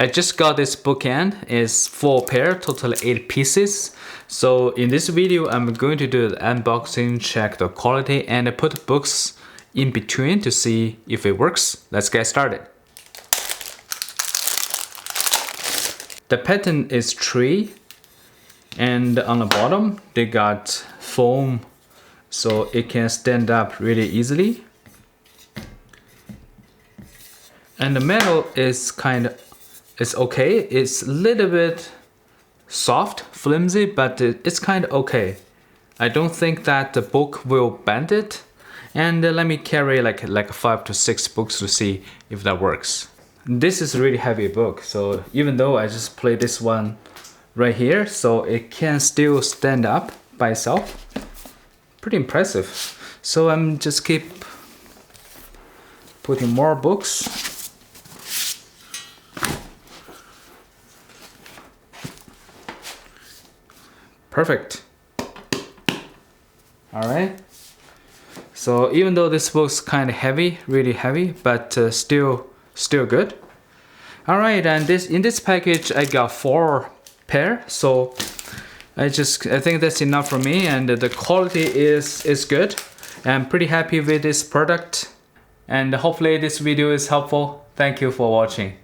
I just got this bookend. It's 4 pair, total 8 pieces. So in this video, I'm going to do the unboxing, check the quality, and put books in between to see if it works. Let's get started. The pattern is tree, and on the bottom they got foam so it can stand up really easily. And the metal is it's okay. It's a little bit soft, flimsy, but it's kind of okay. I don't think that the book will bend it. And let me carry like 5 to 6 books to see if that works. This is a really heavy book, so even though I just play this one right here, so it can still stand up by itself. Pretty impressive. So I'm just keep putting more books. Perfect. All right. So even though this book's kind of heavy, really heavy, but still good. All right, and in this package I got 4 pair, so I think that's enough for me, and the quality is good. I'm pretty happy with this product, and hopefully this video is helpful. Thank you for watching.